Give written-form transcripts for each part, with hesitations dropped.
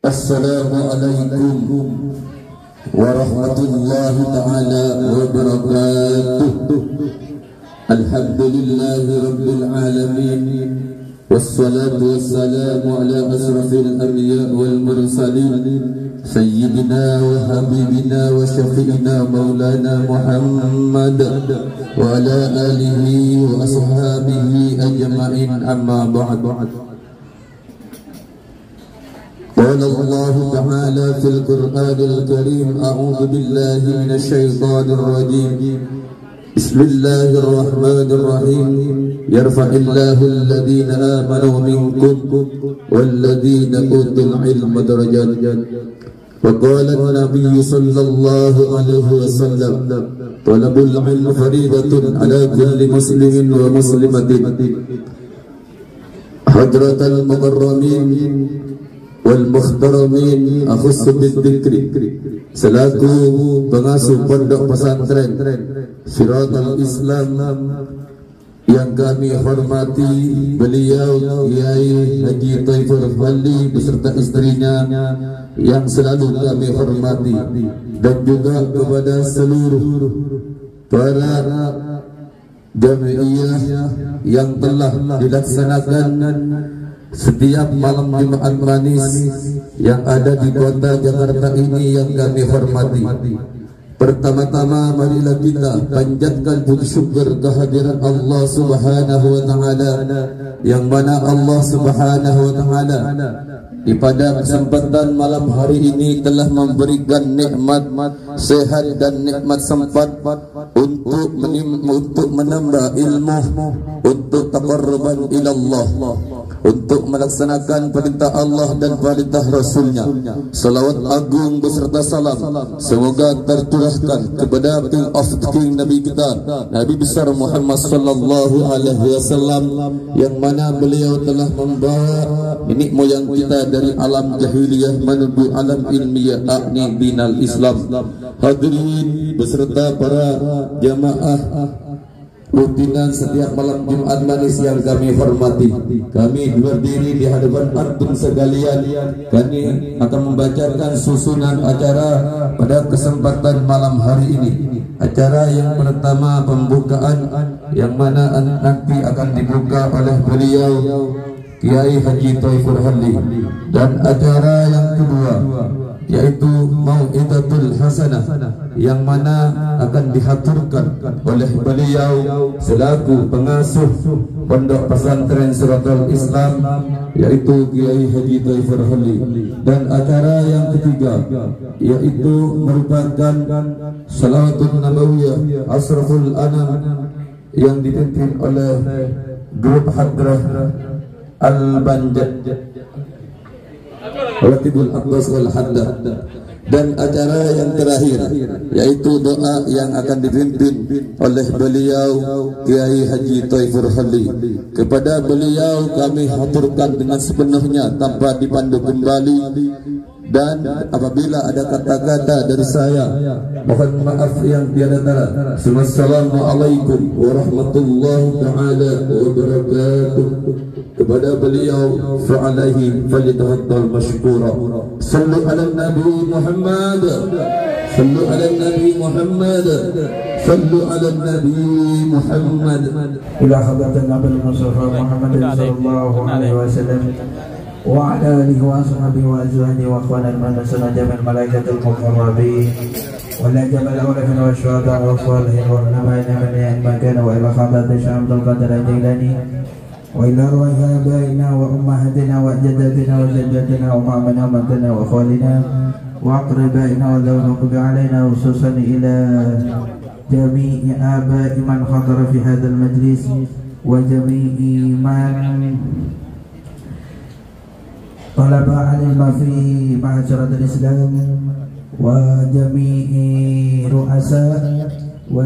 Assalamualaikum warahmatullahi ta'ala wabarakatuh. Alhamdulillahi rabbil alamin, wassalatu wassalamu ala asrafil anbiya wal mursalin, sayyidina wa habibina wa syafi'ina maulana Muhammad wa ala alihi wa ashabihi ajma'in, amma ba'd. قال الله تعالى في القرآن الكريم: أعوذ بالله من الشيطان الرجيم، بسم الله الرحمن الرحيم، يرفع الله الذين آمنوا منكم والذين أوتوا العلم درجات. وقال النبي صلى الله عليه وسلم: طلب العلم فريضة على كل مسلم ومسلمة. حضرة المكرمين wal muhtaramin, akhus bidzikri, selaku pengasuh pondok pesantren Siratal Islam yang kami hormati, beliau Kiai Haji Taifur Fali beserta istrinya yang selalu kami hormati, dan juga kepada seluruh para jamiah yang telah dilaksanakan setiap malam Jumat manis yang ada di kota Jakarta ini yang kami hormati. Pertama-tama marilah kita panjatkan puji syukur kehadiran Allah Subhanahu wa taala, yang mana Allah Subhanahu wa taala di pada kesempatan malam hari ini telah memberikan nikmat sehat dan nikmat sempat untuk menambah ilmu, untuk taqarruban ila Allah, untuk melaksanakan perintah Allah dan perintah Rasulnya. Salawat agung beserta salam semoga tercurahkan kepada King of the King, Nabi kita, Nabi besar Muhammad sallallahu alaihi wasallam, yang mana beliau telah membawa nenek moyang kita dari alam jahiliyah menuju alam ilmiah, yakni binal Islam. Hadirin beserta para jamaah rutinan setiap malam Jumat manis yang kami hormati, kami berdiri di hadapan antum sekalian. Kami akan membacakan susunan acara pada kesempatan malam hari ini. Acara yang pertama pembukaan, yang mana nanti akan dibuka oleh beliau Kiai Haji Taifur Fali, dan acara yang kedua yaitu Mau'idatul Hasanah, yang mana akan dihaturkan oleh beliau selaku pengasuh pondok pesantren Siratal Islam, yaitu Kiai Haji Taifur Fali. Dan acara yang ketiga yaitu merupakan Salawatun Nabawiyah Asraful Anam yang dipimpin oleh grup Hadrah Al-Banjad Ratibul Abbas wal Haddad. Dan acara yang terakhir yaitu doa yang akan dipimpin oleh beliau Kiai Haji Taifur Fali. Kepada beliau kami haturkan dengan sepenuhnya tanpa dipandu kembali, dan apabila ada kata-kata dari saya mohon maaf yang tiada tara. Assalamualaikum warahmatullahi taala wabarakatuh. Kepada beliau fa'alaihi falitafaddal mashkura. Sallu ala Nabi Muhammad, sallu ala Nabi Muhammad, sallu ala Nabi Muhammad. Ila hadratin Nabi Mustafa Muhammad sallallahu alaihi wasallam wa ala alihi wa ashabihi wa azwajihi wa akhwana al-manasana jamil malaikatul muqarrabin wa la jamal awlafin wa syuhada wa salihin wa ulamaina min ya'makana wa ila hadratin Syamsul Qadar al-Jilani wa ila ruhi abaina wa ummahatina wa jaddatina wa jaddatina wa ma'amana wa matana wa khalina wa aqribaina wa dhawnukubi alaina khususan ila jami'i abai man khadara fi hadal majlis wa jami'i man talaba alilma fi ma'asyarat al-Islam wa jami'i ru'asa wa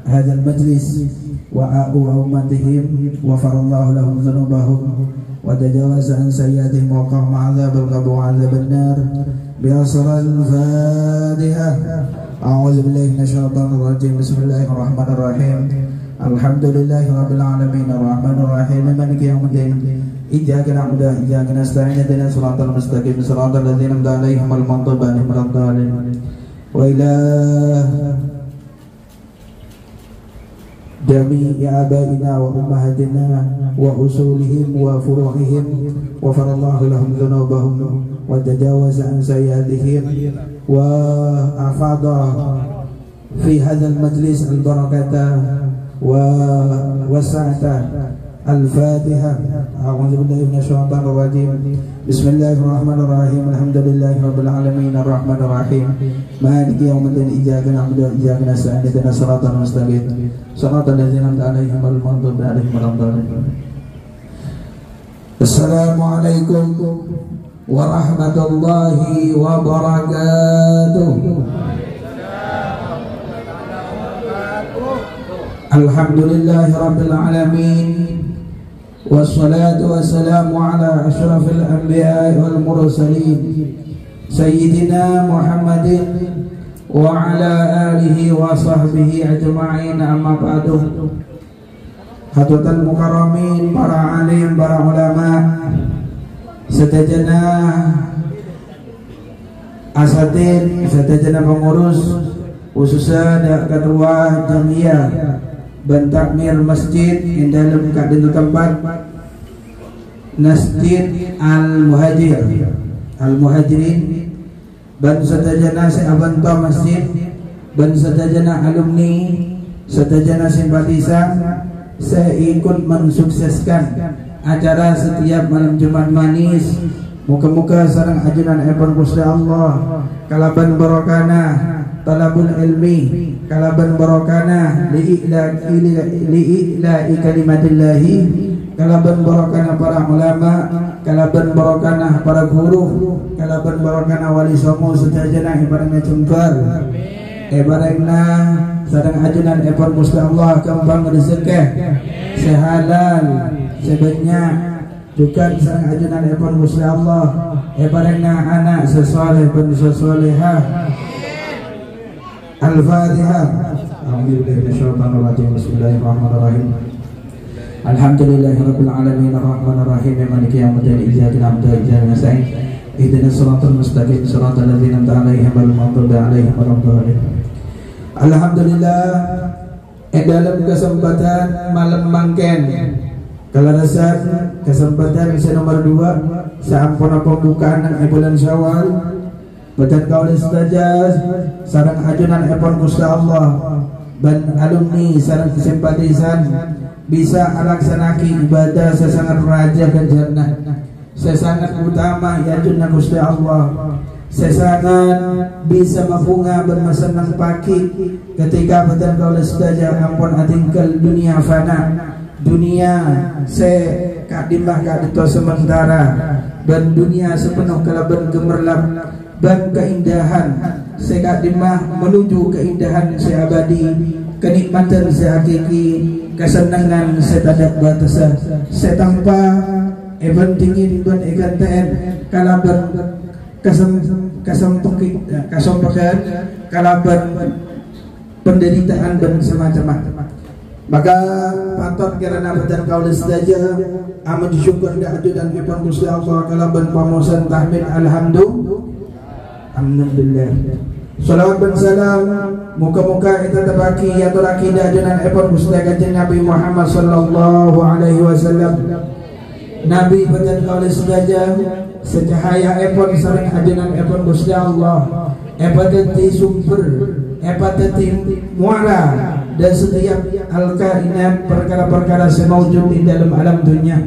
hadal majlis وعاءوا أمتهم وغفر الله لهم ذنوبهم وتجاوز عن سيئاتهم وقاهم عذاب القبر وعذاب النار بأسرى الفاتحة. أعوذ بالله من الشيطان الرجيم. بسم الله الرحمن الرحيم. الحمد لله رب العالمين الرحمن الرحيم مالك يوم الدين إياك نعبد وإياك نستعين اهدنا الصراط المستقيم صراط الذين أنعمت عليهم غير المغضوب عليهم ولا الضالين وإلى جميع آبائنا وأمهاتنا وأصولهم وفروعهم وغفر الله لهم ذنوبهم وتجاوز عن سيئاتهم وأفاض في هذا المجلس البركة ووسعة الفاتحة. أعوذ بالله من الشيطان الرجيم. بسم الله الرحمن الرحيم. الحمد لله رب العالمين الرحمن الرحيم مالك يوم الدين إياك نعبد وإياك نستعين اهدنا الصراط المستقيم صراط الذين أنعمت عليهم غير المغضوب عليهم ولا الضالين. السلام عليكم ورحمة الله وبركاته. الحمد لله رب العالمين والصلاة والسلام على أشرف الأنبياء والمرسلين سيدنا محمد وعلى آله وصحبه أجمعين. أما بعد. Hadirin mukarramin, para alim, para ulama, sedajana asatid, sedajana pengurus, khususnya ketua jamiah bentakmir masjid yang dalam keadaan tempat Masjid Al-Muhajirin dan sedajana seabantu masjid dan sedajana alumni, sedajana simpatisan, saya ikut mensukseskan acara setiap malam Jumat manis. Muka-muka sarang ajunan epon Gusti Allah kalaban barokana talabul ilmi, kalaban barokana li'ila'i kalimatillahi, kalaban barokana para ulama, kalaban barokana para guru, kalaban barokana wali songo sedajana ibaratnya jembar ibaratnya sarang ajunan epon Gusti Allah kembang rezeki sehalal sebanyak juga sarang ajunan epon Gusti Allah ibaratnya anak sesoleh pun sesolehah. Al-Fatihah. A'udzubillahi minasyaitonir rajim. Bismillahirrahmanirrahim. Alhamdulillahirabbil alamin arrahmanir rahim maliki yaumiddin iyyaka na'budu wa iyyaka nasta'in ihdinas siratal mustaqim siratal ladzina an'amta 'alaihim ghairil maghdubi 'alaihim waladdallin. Alhamdulillah, dalam kesempatan malam mangken kalarasan kesempatan nomor 2 sampun pembukaan bulan Syawal badan kaulin setajaz sarang ajunan epon Gusti Allah dan alumni sarang simpatisan bisa alaksanaki ibadah sesangat raja ke jannah, sesangat utama ya ajunan Gusti Allah, sesangat bisa mapunga bermasenang pagi ketika badan kaulin setajaz ampun atingkal dunia fana, dunia se kadimbah kadito sementara dan dunia sepenuh kalaban gemerlap dan keindahan sekadimah menuju keindahan seabadi, kenikmatan sehakiki, kesenangan setadak batasan setanpa even dingin dan ikan ten kalaban kesempakan kalaban penderitaan dan semacam. Maka patut kirana badan kaulin saja amat syukur da'adu dan ipon Gusti Allah kalaban pamosan tahmid alhamdulillah. Salawat dan salam muka-muka kita terbaki ya terakidah dengan epon Gusti Kanjeng Nabi Muhammad sallallahu alaihi wasallam. Nabi badan kaulin saja secahaya epon sering ajunan epon Gusti Allah, epatati sumber, epatati muara dan setiap al-kainat perkara-perkara semaujud di dalam alam dunia.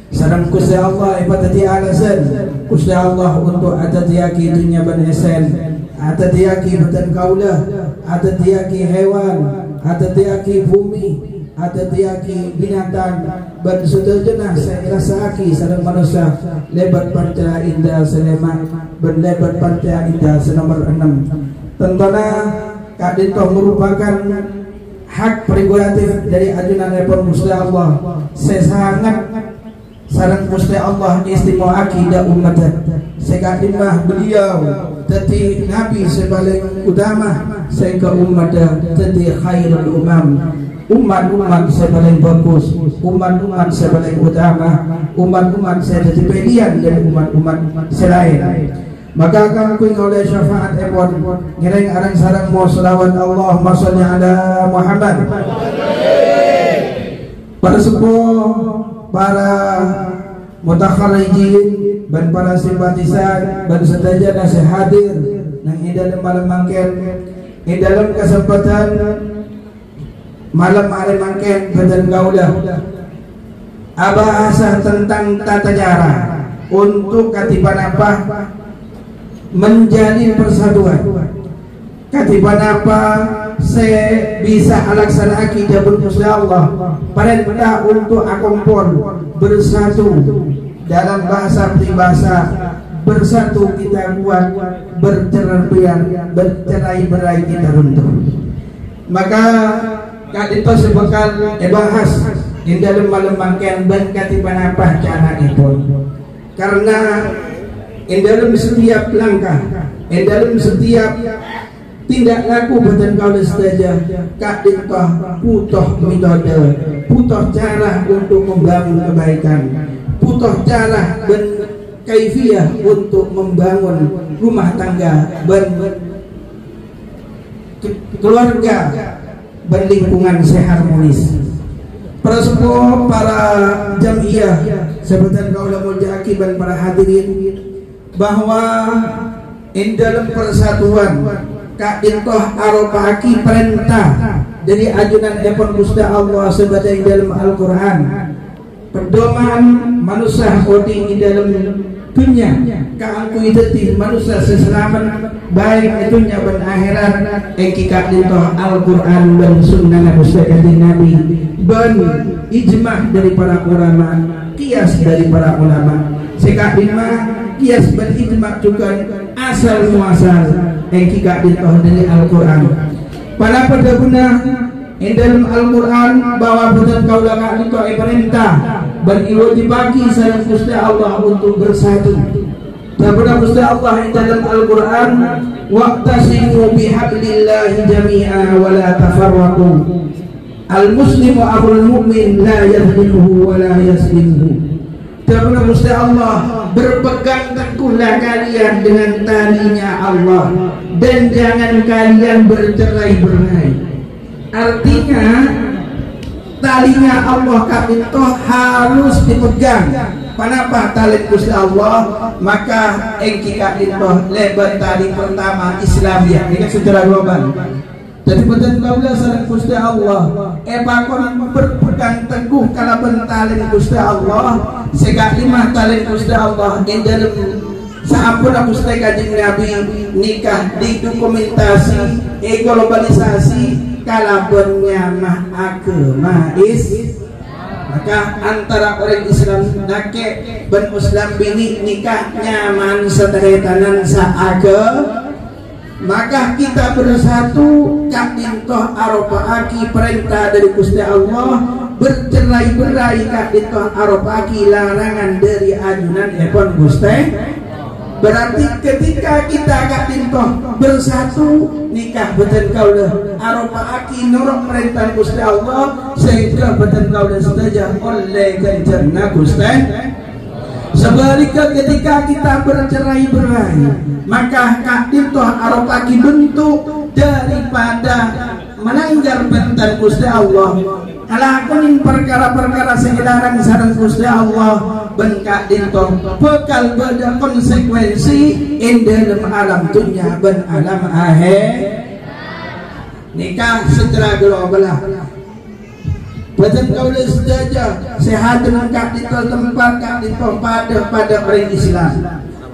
Sarang Gusti Allah ibadati alasan Gusti Allah untuk atadiyaki dunia ban esen, atadiyaki badan kaulah, atadiyaki hewan, atadiyaki bumi, atadiyaki binatang ban sedajana saya rasaki sarang manusia lebat parta indah selema ban lebat parta indah senomor 6. Tentana kadito merupakan hak prerogatif dari ajunan epon Gusti Allah. Sesangat sarang Gusti Allah istimewa akidah umat sekadimah beliau tadi nabi sebagai utama sehingga umat tadi khairul umam umat-umat saya paling bagus, umat-umat saya paling utama, umat-umat saya jadi pilihan dari umat-umat selain. Maka akan kuing oleh syafaat epon ngereng arang sarang mau selawat Allahumma sholli ala Muhammad. Para sepuh, para mutakharijin dan para simpatisan dan sedaja nasi hadir nang dalam malam mangken dalam kesempatan malam hari mangken badan kaulah abahasa tentang tata cara untuk katiban apa menjalin persatuan, katiban apa saya bisa alaksana akidah bermusya Allah perintah untuk akompon bersatu dalam bahasa peribahasa bersatu kita kuat, bercerai-berai kita runtuh. Maka kadito sebekal bahas di dalam malam mangken dan katiban apa cara itu karena di dalam setiap langkah, di dalam setiap tindak laku badan kau saja kadito putoh metode, putoh cara untuk membangun kebaikan, putoh cara dan kaifiyah untuk membangun rumah tangga dan keluarga dan lingkungan seharmonis. Para sepuh, para jamiah, sebutan kaula mujaki dan para hadirin, bahwa in dalam persatuan kadintoh arofaki perintah dari ajunan epon Gusti Allah sebagai dalam Al-Quran pedoman manusia odi di dalam dunia kaangku itu manusia seselamat baik dunia dan akhirat eki kadintoh Al-Quran dan sunnah Gusti Nabi dan ijmah dari para ulama, kias dari para ulama sekadima kias dan ijmah juga asal muasal eki kadintoh dari Al-Quran. Pada guna dalam Al-Quran bahwa betul kau lakukan itu perintah bagi sareng Gusti Allah untuk bersatu. Dan benar Gusti Allah dalam Al-Quran waqtasimu bihablillahi jami'a wa la tafarraqu. Al-muslimu akhul mu'min la yadhlimuhu wa la yaslimuhu. Dan benar Gusti Allah berpegang teguhlah kalian dengan talinya Allah dan jangan kalian bercerai-berai. Artinya talinya Allah itu harus dipegang. Kenapa tali Gusti Allah? Maka engki itu lebar tali pertama Islamiyah ini secara global. Jadi betul kaulah sareng Gusti Allah. Bakon berpegang teguh kala tali Gusti Allah. Sekalima tali Gusti Allah in dalam sampun Gusti Kanjeng Nabi nikah didokumentasi globalisasi kalabennya mah agama maka antara orang Islam nake ben Muslim bini nikah nyaman sederetanan saagama maka kita bersatu kadintoh arofaki perintah dari Gusti Allah bercerai-berai kadintoh arofaki larangan dari ajunan epon Gusti. Berarti ketika kita kadintoh bersatu nikah betul kaulah arofaki nurut perintah Gusti Allah sehingga betul kaulah saja oleh jannah Gusti. Sebaliknya ketika kita bercerai-berai maka kadintoh arofaki bentuk daripada melanggar perintah Gusti Allah ngalakuin perkara-perkara sekidaran sareng Gusti Allah ben kadintoh bekal pada konsekuensi in dalam alam dunia ben alam akhir nikah secara global. Betul kaulah saja sehat dengan kadintoh tempat kadintoh pada orang Islam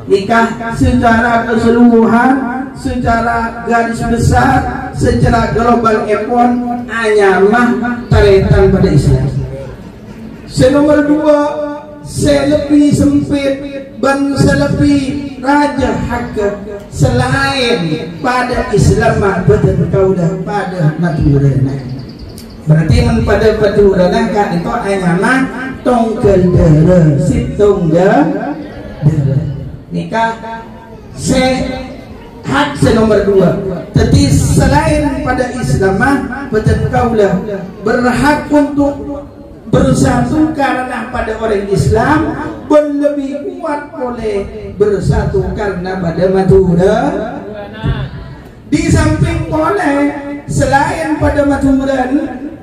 nikah secara keseluruhan secara garis besar secara global epon hanya mah taretan pada Islam. Nomor dua selebih sempit dan selebih raja hak selain pada Islam betul kaulah pada maturana. Berarti pada maturana kan itu hanya mah tongkel dere situngga dere nikah hak nomor dua. Jadi selain pada Islam betul kaulah berhak untuk bersatu karena pada orang Islam, lebih kuat boleh bersatu karena pada Madura. Di samping boleh selain pada Maduran,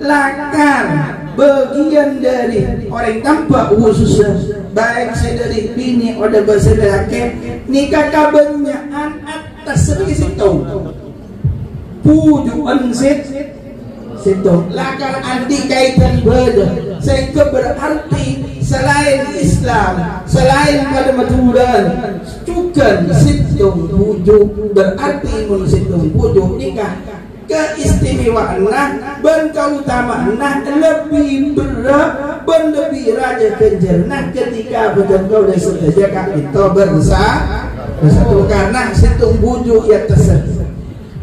lakar bagian dari orang tanpa khususnya, baik dari bini atau bahasa laki, nikah kabarnya atas situ pujuan situ lakar anti kaitan beda, sehingga berarti selain Islam, selain pada Maduran juga situ pujuk, berarti mun situ pujuk nikah keistimewaan dan keutamaan lebih berat dan lebih raja kenjerna ketika betul dan sengaja kak itu bersatu karena situ bujuk ya tersebut.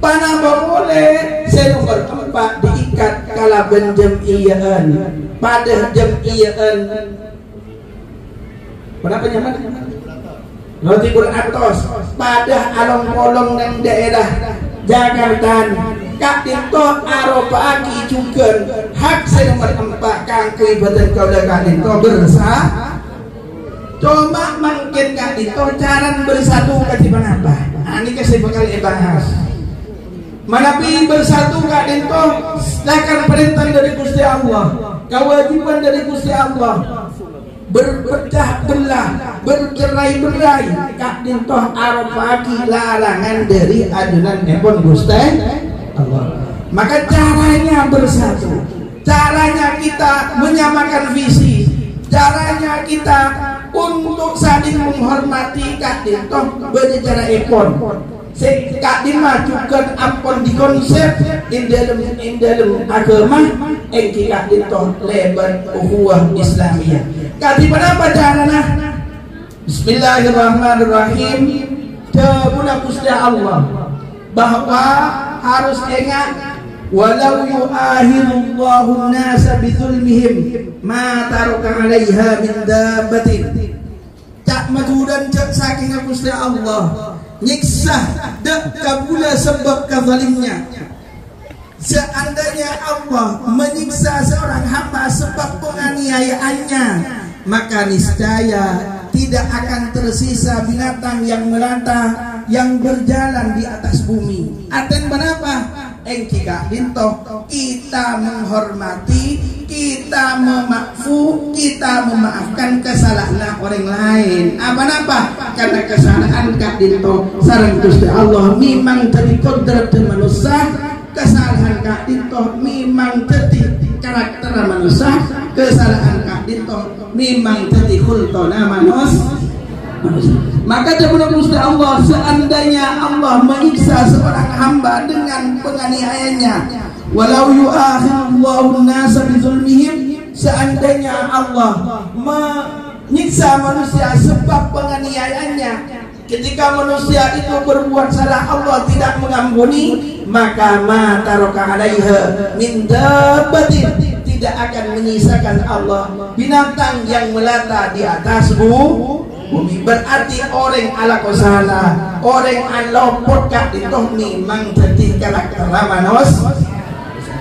Panama boleh saya nomor 4 diikat kala benjamian pada jamian berapa nyaman Notibul Atos pada along-along dan daerah Jakarta kak itu arobaki juga hak saya nomor 4 kangkui badan kau dah kak itu bersah cuma mungkin kak itu cara bersatu ketiban apa ini kasih bakal bahas manapi bersatu kak itu lakan perintah dari Gusti Allah, kewajiban dari Gusti Allah, berpecah belah, bercerai-berai kak itu arobaki larangan dari adunan nepon Gusti Allah. Maka caranya bersatu, caranya kita menyamakan visi, caranya kita untuk saling menghormati kak dintoh berbicara ekon. Kak dimajukan ampun di konsep in dalam agama engki kak dintoh lebar ukhuwah Islamiyah. Kati pada apa caranya? Bismillahirrahmanirrahim. Jabuna Gusti Allah bahwa harus ingat walau yu'ahirullahu nasa bizulmihim ma taraka 'alaiha min dabbatin tak madudan cak saking Gusti Allah nyiksa dak kabula sebab kazalimnya. Seandainya Allah menyiksa seorang hamba sebab penganiayaannya, maka niscaya tidak akan tersisa binatang yang melata yang berjalan di atas bumi. Aten kenapa? Engki kak dinto kita menghormati, kita kita memaafkan kesalahan orang lain. Apa-apa? Karena kesalahan kak dinto sareng Gusti Allah memang jadi kodrat manusia. Kesalahan kak dinto memang jadi karakter manusia. Kesalahan kak dinto memang jadi khultona manusia. Maka kepada Gusti Allah, seandainya Allah menyiksa seorang hamba dengan penganiayaannya, walau yu'akhirullahu an-nasa bizulmihim, seandainya Allah menyiksa manusia sebab penganiayaannya, ketika manusia itu berbuat salah Allah tidak mengampuni, maka ma taraka 'alaiha min dabbatin, tidak akan menyisakan Allah binatang yang melata di atas bumi. Berarti orang ala kosala, orang ala potkak itu memang jadi karakter manusia.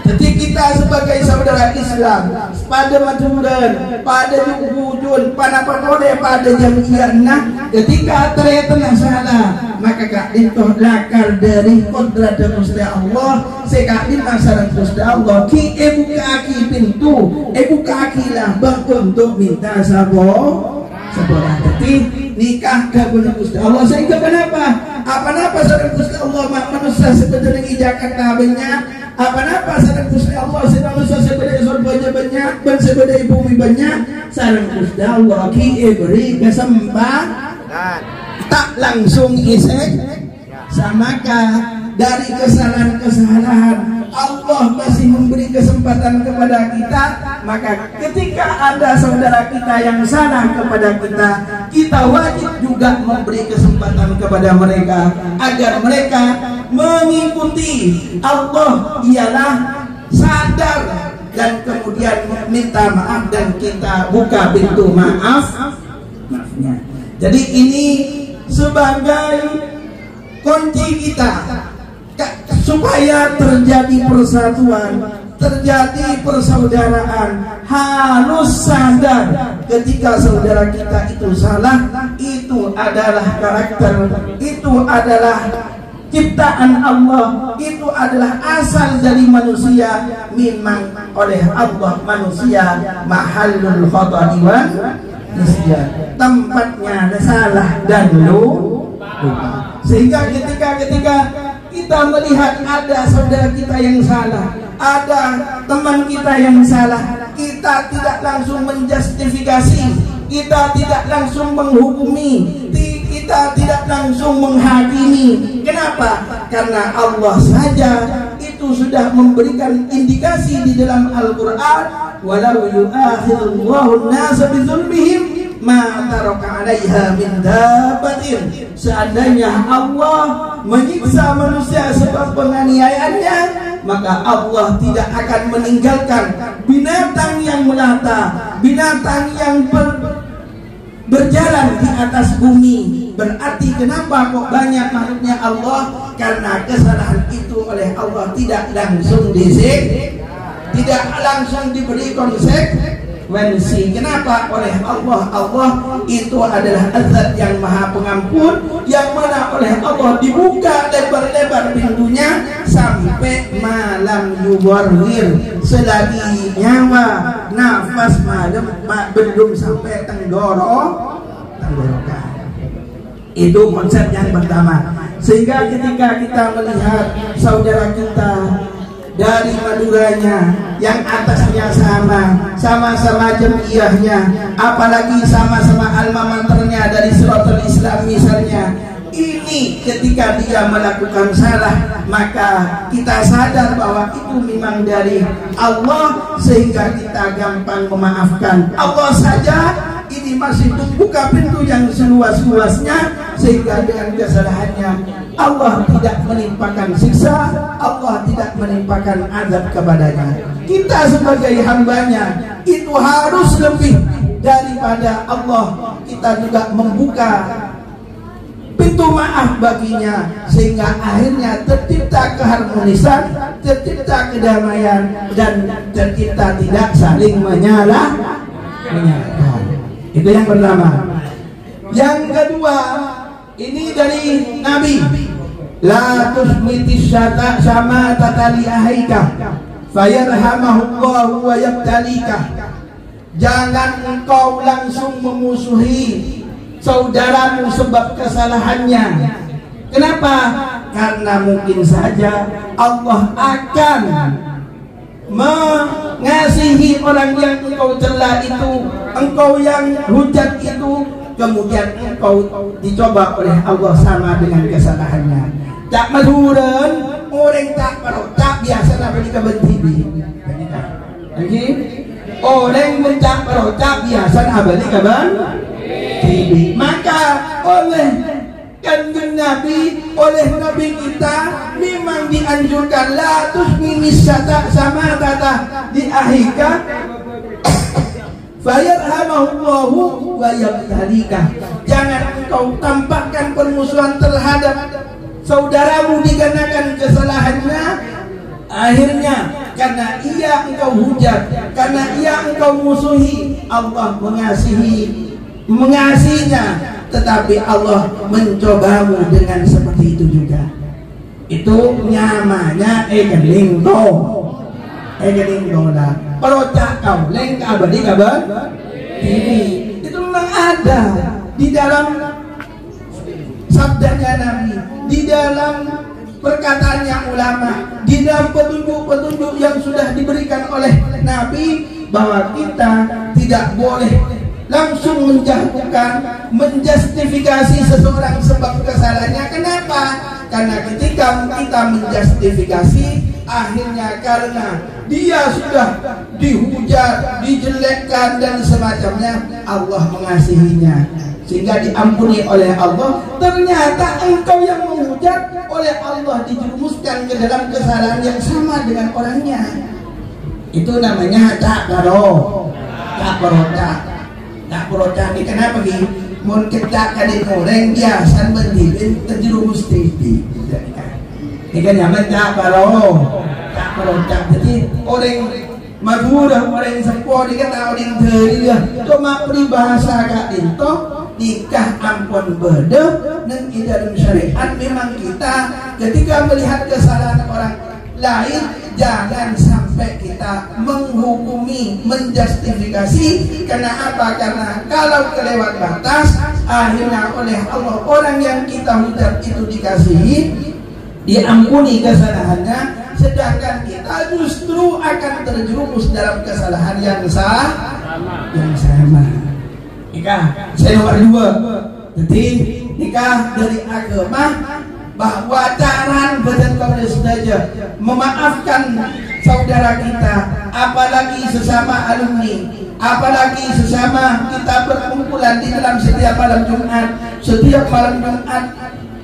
Jadi kita sebagai saudara Islam pada Maduran, pada Jugujun, pada Pakode, pada Jamiana, ketika ternyata salah, maka kak itu lakar dari kodrat dan Gusti Allah. Sekali masyarakat Gusti Allah, ki buka ki pintu, buka kilah bang untuk minta sabor. Sebuah hati nikah kepada Gusti Allah. Sehingga kenapa? Apa-apa saudara Gusti Allah manusia sebenarnya Jakarta banyak. Apa-apa saudara Gusti Allah manusia sebenarnya surga banyak, dan sebenarnya bumi banyak. Saudara Gusti Allah ki beri kesempatan tak langsung isek samaka dari kesalahan-kesalahan Allah masih memberi kesempatan kepada kita. Maka ketika ada saudara kita yang salah kepada kita, kita wajib juga memberi kesempatan kepada mereka agar mereka mengikuti Allah ialah sadar dan kemudian minta maaf dan kita buka pintu maafnya. Jadi ini sebagai kunci kita. supaya terjadi persatuan, terjadi persaudaraan, harus sadar ketika saudara kita itu salah, itu adalah karakter, itu adalah ciptaan Allah, itu adalah asal dari manusia. Memang oleh Allah manusia mahallul khata'i wan nisyan, tempatnya salah dan lupa. Sehingga ketika kita melihat ada saudara kita yang salah, ada teman kita yang salah, kita tidak langsung menjustifikasi, kita tidak langsung menghukumi, kita tidak langsung menghakimi. Kenapa? Karena Allah saja itu sudah memberikan indikasi di dalam Al-Quran, walau yu'akhirullahu an-nasa bizulmihim ma taraka 'alaiha min dabbatin. Seandainya Allah menyiksa manusia sebab penganiayaannya, maka Allah tidak akan meninggalkan binatang yang melata, binatang yang berjalan di atas bumi. Berarti kenapa kok banyak makhluknya Allah? Karena kesalahan itu oleh Allah tidak langsung tidak langsung diberi konsekuensi. Kenapa? Oleh Allah. Allah itu adalah Azat yang Maha Pengampun, yang mana oleh Allah dibuka lebar-lebar pintunya sampai malam yuwarwir, selagi nyawa nafas malam belum sampai tenggorokan. Itu konsep yang pertama. Sehingga ketika kita melihat saudara kita dari Maduranya yang atasnya sama-sama jemiahnya, apalagi sama-sama alma maternya dari Suratul Islam misalnya, ini ketika dia melakukan salah, maka kita sadar bahwa itu memang dari Allah, sehingga kita gampang memaafkan. Allah saja ini masih membuka pintu yang seluas-luasnya, sehingga dengan kesalahannya Allah tidak menimpakan siksa, Allah tidak menimpakan azab kepadanya. Kita sebagai hambanya itu harus lebih daripada Allah, kita juga membuka pintu maaf baginya, sehingga akhirnya tercipta keharmonisan, tercipta kedamaian, dan tercipta tidak saling menyalahkan. Itu yang pertama. Yang kedua, ini dari Nabi, la tusmitis syata sama tatali ahaika fayarhamahullahu wa yabtalika. Jangan engkau langsung memusuhi saudaramu sebab kesalahannya. Kenapa? Karena mungkin saja Allah akan mengasihi orang yang engkau cela itu, engkau yang hujat itu, kemudian engkau dicoba oleh Allah sama dengan kesalahannya. Tak maduran, orang tak merocak biasa nak beli kebentibi. Lagi, orang mencak merocak biasa nak beli kebentibi. Maka oleh kanjeng Nabi, oleh Nabi kita memang dianjurkan la tusminis syata sama tata di ahika fayarhamahullahu wa yabtalika. Jangan engkau tampakkan permusuhan terhadap saudaramu dikarenakan kesalahannya, akhirnya karena ia engkau hujat, karena ia engkau musuhi, Allah mengasihinya, tetapi Allah mencobamu dengan seperti itu juga. Itu namanya ekeling lah. Perocak kau leng abadi kabar ini. Itu memang ada di dalam sabdanya Nabi, di dalam perkataannya ulama, di dalam petunjuk-petunjuk yang sudah diberikan oleh Nabi, bahwa kita tidak boleh langsung menjatuhkan, menjustifikasi seseorang sebab kesalahannya. Kenapa? Karena ketika kita menjustifikasi, akhirnya karena dia sudah dihujat, dijelekkan dan semacamnya, Allah mengasihinya sehingga diampuni oleh Allah. Ternyata engkau yang menghujat, oleh Allah dijerumuskan ke dalam kesalahan yang sama dengan orangnya. Itu namanya tak perocak. Kenapa gini? Mun kita kadin orang biasa berdiri terjerumus TV. Ikan nyaman tak jadi orang Madura orang sepuh dikata orang teriak cuma peribahasa kak itu nikah ampun beda dan dalam syariat memang kita ketika melihat kesalahan orang lain jangan sampai kita menghukumi menjustifikasi. Karena apa? Karena kalau kelewat batas akhirnya oleh Allah orang yang kita hujat itu dikasihi diampuni kesalahannya, sedangkan kita justru akan terjerumus dalam kesalahan yang sama. Nikah saya nomor 2. Jadi nikah dari agama bahwa cara berjengkel saja memaafkan saudara kita, apalagi sesama alumni, apalagi sesama kita berkumpulan di dalam setiap malam Jumat,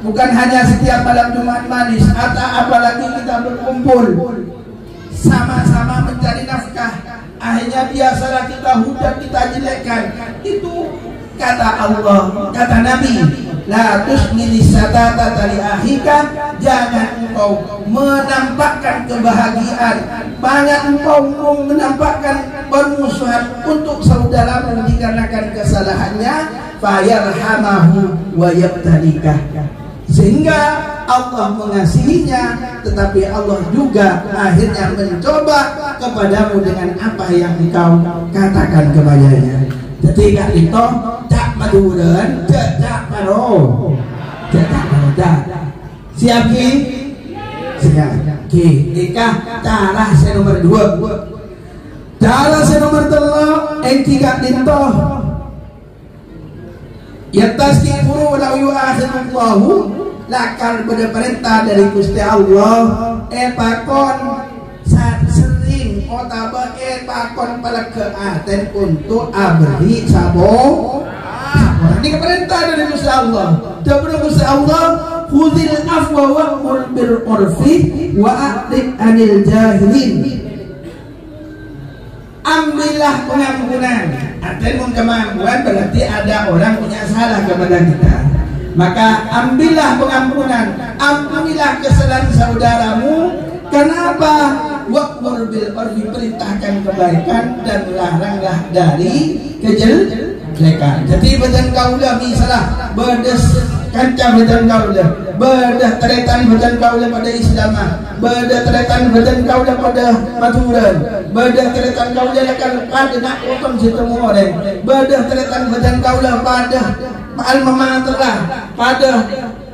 bukan hanya setiap malam Jumat manis, atau apalagi kita berkumpul sama-sama mencari nafkah, akhirnya biasalah kita hujat, kita jelekkan. Itu kata Allah, kata Nabi, la tusmilis satata li akhika, jangan engkau menampakkan kebahagiaan, banyak engkau menampakkan permusuhan untuk saudaramu dikarenakan kesalahannya, fayarhamahu wa yabtalika, sehingga Allah mengasihinya, tetapi Allah juga akhirnya mencoba kepadamu dengan apa yang engkau katakan kepadanya. Jadi kak itu tak maduran, tak paro, tak siap ki, siap ki. Nikah cara saya nomor 2, cara saya nomor 3, engki kak itu. Yatasqifuru walau yu'akhidullahu, lakal pada perintah dari Gusti Allah pakon sering otaba pakon palakaaten untuk abri sabo. Ini perintah dari Gusti Allah. Dari Gusti Allah, khudhil afwa wa'mur bil urfi wa a'rid 'anil jahilin. Ambillah pengampunan. Artinya kemampuan berarti ada orang punya salah kepada kita, maka ambillah pengampunan, ampunilah kesalahan saudaramu. Kenapa? Wa'mur bil urfi, perintahkan kebaikan dan laranglah dari kejelekan. Jadi badan kaulah misalah bedes kancah badan kaulah, bedah teretan badan kaulah pada Islam, bedah teretan badan kaulah pada Maturan, bedah teretan kaulah akan pada nak potong setemu orang, bedah teretan badan kaulah pada alma mater, pada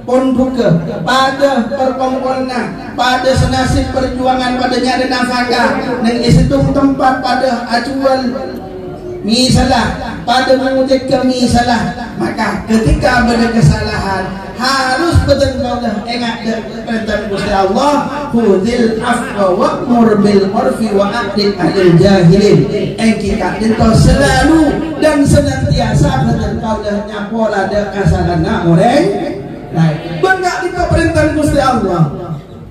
pondok, pada perkongkolna, pada senasib perjuangan, pada nyari nafkah, dan isitung tempat pada acuan misalah, pada mengujek kami salah. Maka ketika ada kesalahan harus betul-betul ingat perintah Gusti Allah, khudhil afwa wa'mur bil urfi wa a'rid 'anil jahilin. Kita itu selalu dan senantiasa betul-betul nyapola ada kesalahan orang. Benar itu perintah Gusti Allah.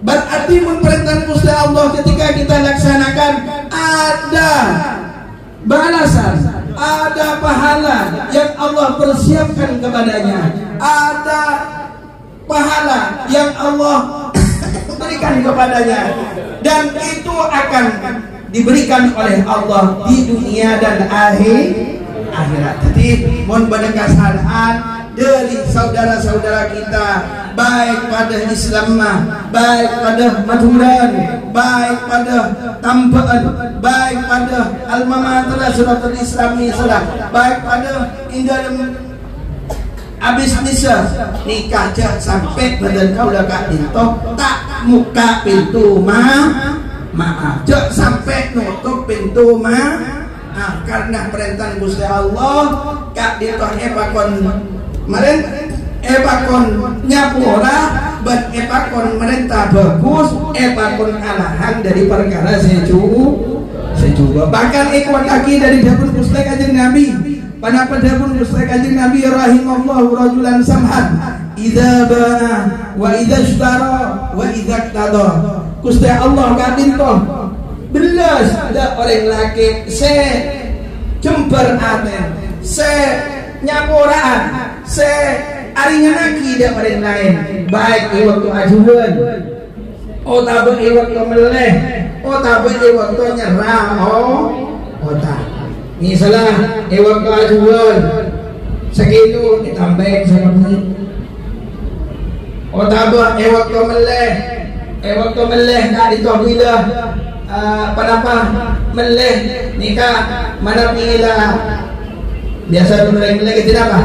Berarti perintah Gusti Allah ketika kita laksanakan ada balasan, ada pahala yang Allah persiapkan kepadanya, ada pahala yang Allah berikan kepadanya, dan itu akan diberikan oleh Allah di dunia dan akhirat. Jadi mohon pada kesalahan dari saudara-saudara kita, baik pada Islam, baik pada Maduran, baik pada Tampaan, baik pada alma mater Suratul Islami salah, baik pada dalam abis nisa nikah aja sampai badan kau dah kat pintu tak muka pintu maaf jak sampai nutup pintu maaf karena perintah Gusti Allah kak dia pakon maren pakon nyapu ora ban pakon merintah bagus pakon alahan dari perkara sejuga bahkan ikhwan lagi dari dapur Gusti Kanjeng Nabi. Pada dapur Gusti Kanjeng Nabi rahimallahu rajulan samhan idza ba'a wa idza ishtara wa idza iqtada. Gusti Allah kadinto belas ada orang laki se jember aten se nyapuraan se aringan lagi ada orang lain baik waktu ajuan oh tabe waktu meleh, oh tabe waktu nyerah, oh tak. Misalnya waktu ajuan sekilo ditambahin sama menit. Oh tabe waktu meleh nak ditohbilah apa meleh nikah mana bila biasa orang meleh ketika apa?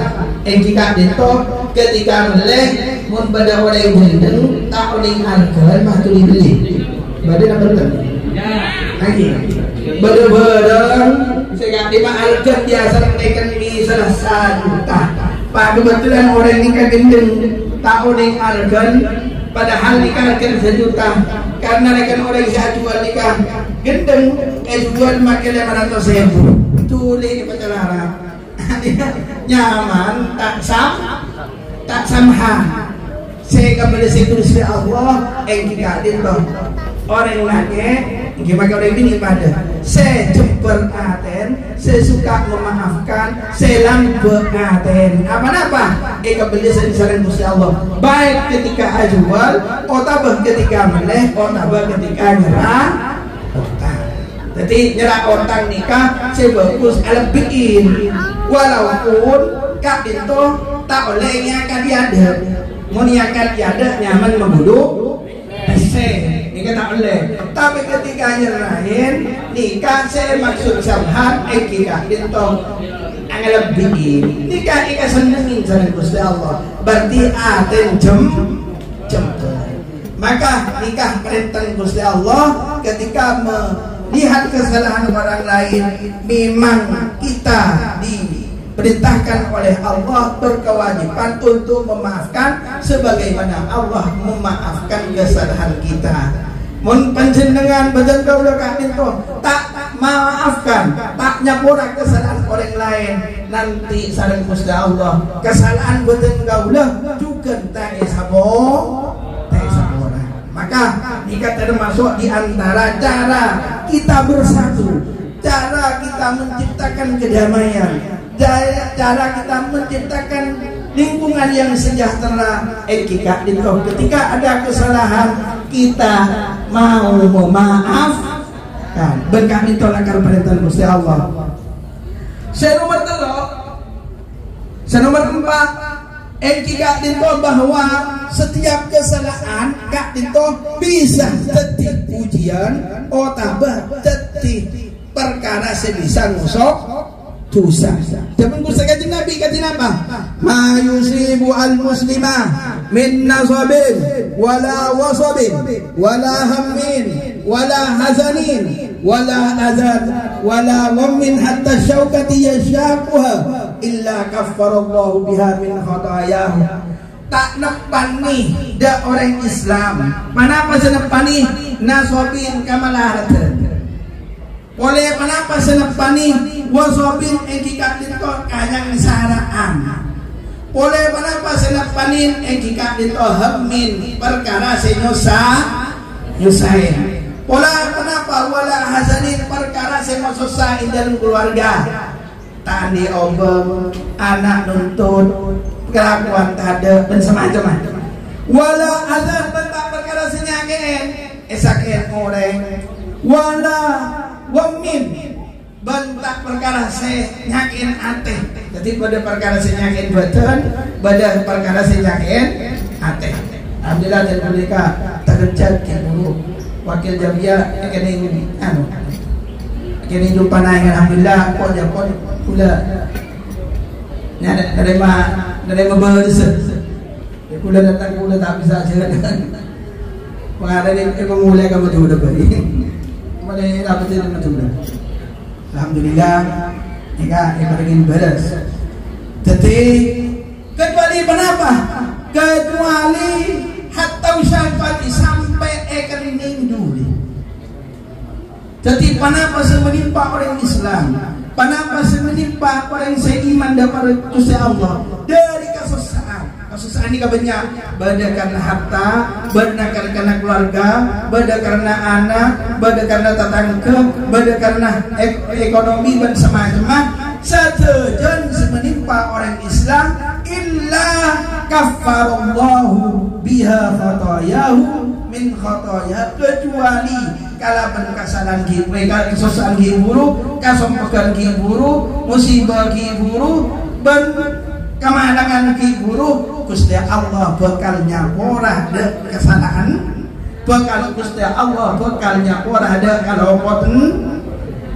Jika dito ketika meleh mun pada orang gendeng tak oleh harga matu dibeli. Badan apa betul? Lagi. Badan sehingga lima harga biasa menaikkan ini salah juta. Pak kebetulan orang nikah gendeng tak oleh harga padahal nikah kan 1 juta karena rekan orang yang jual nikah gendeng jual makin 500.000 tulis di pacaran nyaman tak samha sehingga pada situ Allah kita dito orang lagi gimana orang ini pada saya jemper aten saya suka memaafkan saya lambat aten apa-apa kembali saya disarankan Gusti Allah baik ketika ajual otabah ketika meleh otabah ketika nyerah otang jadi nyerah otang nikah saya bagus alebiin walaupun kak itu tak oleh nyakan diada mau nyakan diada nyaman membunuh nikah tak boleh tapi ketika nyerahin nikah saya maksud samhan nikah itu lebih nikah senengin sama Gusti Allah berarti aten jemput maka nikah perintah Gusti Allah ketika melihat kesalahan orang lain memang kita diperintahkan oleh Allah berkewajiban untuk memaafkan sebagaimana Allah memaafkan kesalahan kita. Mun panjenengan badan kaula itu tak maafkan, tak nyapura kesalahan orang lain, nanti sareng Gusti Allah kesalahan badan kaula juga tak sabor. Maka nikah termasuk di antara cara kita bersatu, cara kita menciptakan kedamaian, cara kita menciptakan lingkungan yang sejahtera. Ketika ada kesalahan kita mau memaafkan berkah ditolak perintah Gusti Allah. Nomor 4 dito bahwa setiap kesalahan kak dito bisa jadi ujian otabah jadi perkara sebisa ngusok dosa. Zaman kursa kaji Nabi kaji apa? Ma yusibu al muslimah min nasabin wala wasabin wala hammin wala hazanin wala azan wala wammin hatta syaukati yasyaquha illa kaffarallahu biha min khatayahu. Tak nepani da orang Islam mana apa senepani nasabin kamalahatan oleh kenapa senepani wasabin engkika dito kanyang saraan oleh kenapa senepanin engkika dito hammin perkara nyusahin pola kenapa wala hazanin perkara senyusahin dalam keluarga tani obeng anak nuntut kelakuan tada dan semacam-macam wala azan tentang perkara senyakin esakin orang wala wamin bentak perkara senyakin ateh jadi pada perkara senyakin badan pada perkara senyakin ateh. Alhamdulillah dan mereka terjat ke buruk wakil jamiah kini kini lupa naik alhamdulillah kok japon pula nerima bersih pula datang pula tak bisa jalan pengadaan mulai kamu tu dah baik mulai dapat jadi macam tu. Alhamdulillah nikah ingin beres jadi kecuali kenapa kecuali hatta syafati sampai ekering dulu. Jadi kenapa menimpa orang Islam, kenapa menimpa orang yang seiman kepada Gusti Allah dari kesusahan ini banyak, beda karena harta, beda karena keluarga, beda karena anak, beda karena tetangga, beda karena ekonomi dan semacamnya. Setujuan menimpa orang Islam illa kaffarallahu biha khatayahu min khotoya kecuali kalaban kesalahan ki mereka kesalahan ki buruk kasompekan ki buruk musibah ki buruk ben kemalangan ki buruk Gusti Allah bakal nyapora de kesalahan bakal Gusti Allah bakal nyapora de kalopoten.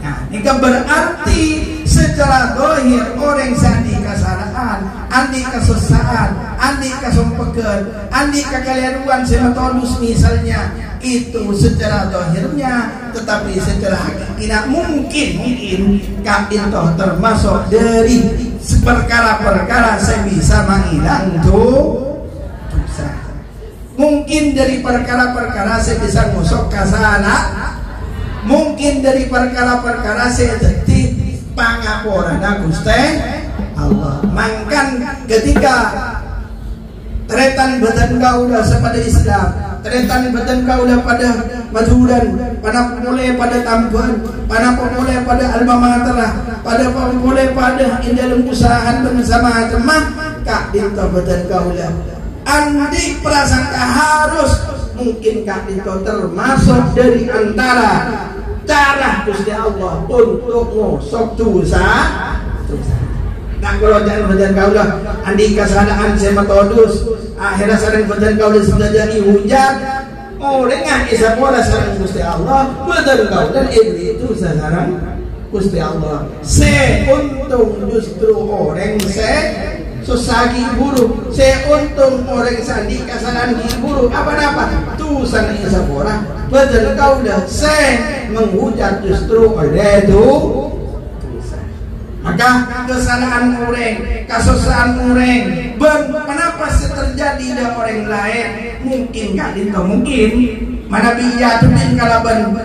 Nah ini berarti secara dohir orang sandi kesalahan andi kesusahan andi kesumpekan andi kekeliruan semetodus misalnya itu secara dohirnya, tetapi secara hakikatnya mungkin kabintoh termasuk dari perkara-perkara yang bisa menghilang dosa. Mungkin dari perkara-perkara yang bisa ngusuk kasana, mungkin dari perkara-perkara yang jadi pangapurana Gusti Allah. Mangkan ketika teretan badan kau udah sepada Islam, teretan badan kau udah pada Maduran, pada mulai pada Tambuhan, pada mulai pada alma mater, pada mulai pada dalam usaha bersama teman, kak dinto badan kau udah. Andi prasangka harus mungkin kak dinto termasuk dari antara cara Gusti Allah untuk ngosok dosa. Nah kalau jangan badan kau udah, andi kesalahan sematodus, akhirnya sarang badan kau udah sudah jadi hujan. Oh dengan isa pola sarang Gusti Allah, badan kau dan itu sarang Gusti Allah. Seuntung justru orang susagi buruk, seuntung orang sandi kesalahan buruk apa-apa. Tu sana isa pola, badan kau udah menghujat justru oleh itu. Maka kesalahan orang, kesusahan orang, kenapa terjadi dengan orang lain? Mungkin gak dinto mungkin. Mana biya tupin kalaban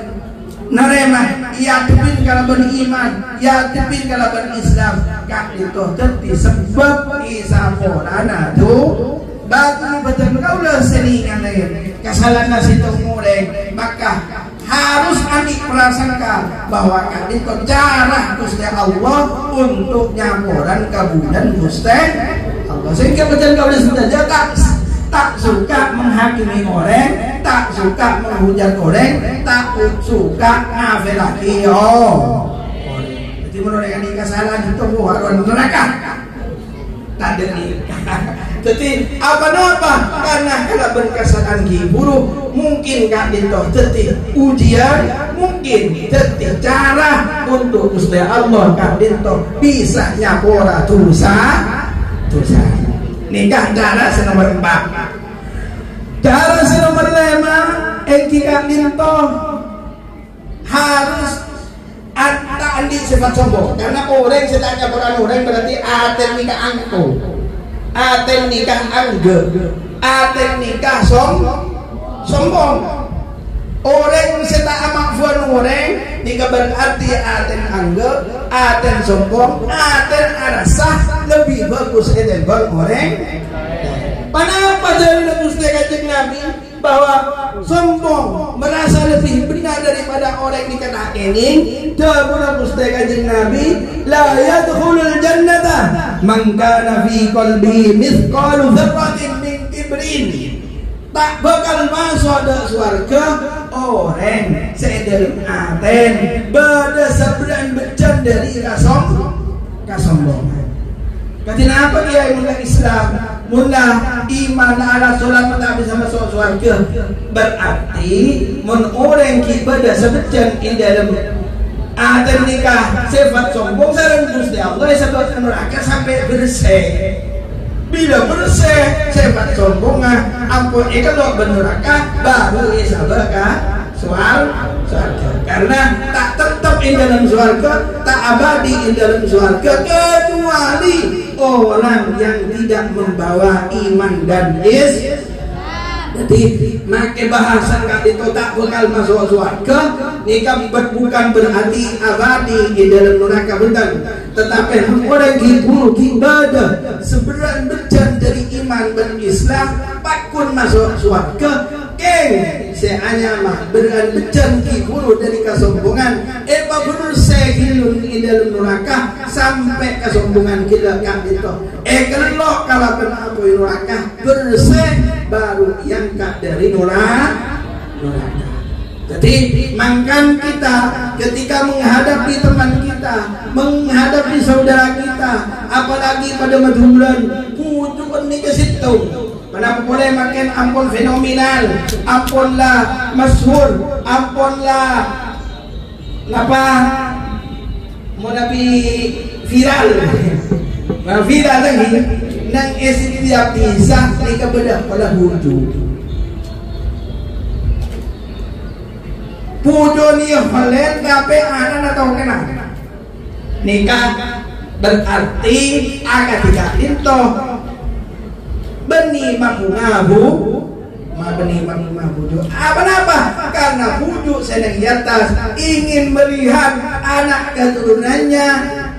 narema, iya tupin kalaban iman, iya tupin kalaban Islam. Gak dinto jadi sebab isapolana tu. Bagi betul kau lah seningan lain. Kesalahan nasi tu orang, maka harus adik prasangka bahwa itu cara Gusti Allah untuk nyamuran kabulan Gusti Allah. Sehingga betul kau sudah tak suka menghakimi orang, tak suka menghujat orang, tak suka ngafilaki jadi menurut yang kesalahan itu harus neraka. Tak ada jadi apa-apa karena kalau berkesalahan buruk mungkin gak dintoh jadi ujian, mungkin jadi cara untuk Gusti Allah gak dintoh bisa nyapora dosa. Nikah cara nomor 4. Cara nomor 5 gak dintoh harus tak andi sifat sombong, karena orang setanya orang berarti aten nikah angko, aten nikah angge, aten nikah sombong. Orang setak amakfuan orang nikah berarti aten angge, aten sombong, aten arasah lebih bagus eden bang orang. Kenapa dari Gusti Kanjeng Nabi bahwa sombong merasa lebih benar daripada orang di kena ini? Dawuh Gusti Kanjeng Nabi, la yadkhulul jannata man kana fi qalbi mithqalu dzarratin min kibrin. Tak bakal masuk ke surga orang sedel aten beda seberan becan dari kasombongan. Kenapa dia mulai Islam, mulai iman ala sholat tapi sama surga? Berarti mun orang ibadah sebecan di dalam aten nikah sifat sombong sareng Gusti Allah sebab neraka sampai bersih. Bila bersih sifat sombongnya ampun kalau berneraka baru isabaka surga. Karena tak tetap di dalam surga, tak abadi di dalam surga kecuali orang yang tidak membawa iman dan Islam. Jadi make bahasa nggak itu tak bakal masuk surga. Nikah bukan berarti abadi di dalam neraka benar, tetapi orang yang ibadah seberan becan dari iman dan Islam pakun masuk surga. Seanya mah beran becan kiburu dari kesombongan. Eba benar segilun di dalam neraka sampai kesombongan kita kan itu. Kalau kalau pernah neraka bersih baru yang kak dari neraka. durhaka. Jadi makan kita ketika menghadapi teman kita, menghadapi saudara kita, apalagi pada bulan pucuk ni ke situ. Mana boleh makan ampun fenomenal, ampunlah masyhur, ampunlah apa mau nabi viral, viral lagi. Nang esi dia bisa ni kebedah pada pucuk. Pujo ni halen gape anak atau kena nikah berarti agak tidak itu benih mengabu benih mengabu apa karena pujo senang di atas ingin melihat anak keturunannya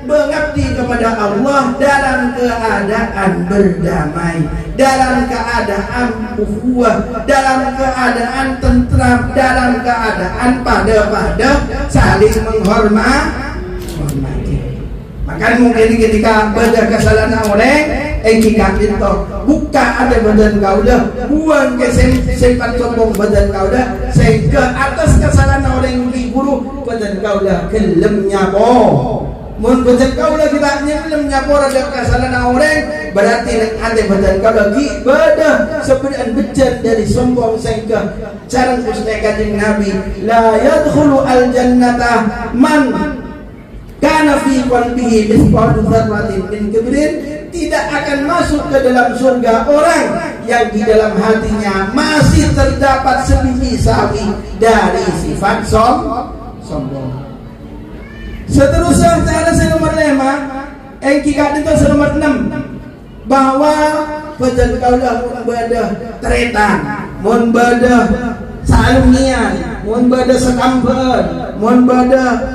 mengabdi kepada Allah dalam keadaan berdamai, dalam keadaan ukhuwah, dalam keadaan tentram, dalam keadaan pada saling menghormati. Maka mungkin ketika pada kesalahan orang, jika itu buka ada badan kau dah, buang ke sempat sombong badan kau dah, sehingga atas kesalahan orang yang buruk badan kau dah kelemnya boh. Mun badan kau lagi tak nyelem nyapor ada kesalahan orang berarti ada badan kau lagi pada sebenarnya bejan dari sombong sehingga cara Ustaz Kanjeng Nabi la yadkhulu al jannata man kana fi qalbihi mithqalu dzarratin min kibrin, tidak akan masuk ke dalam surga orang yang di dalam hatinya masih terdapat sebiji sawi dari sifat sombong. Seterusnya cara nomor 5, engkikat itu nomor 6, bahwa badan kaulah mun badah teretan, mun badah salungian, mun badah sekampen, mun badah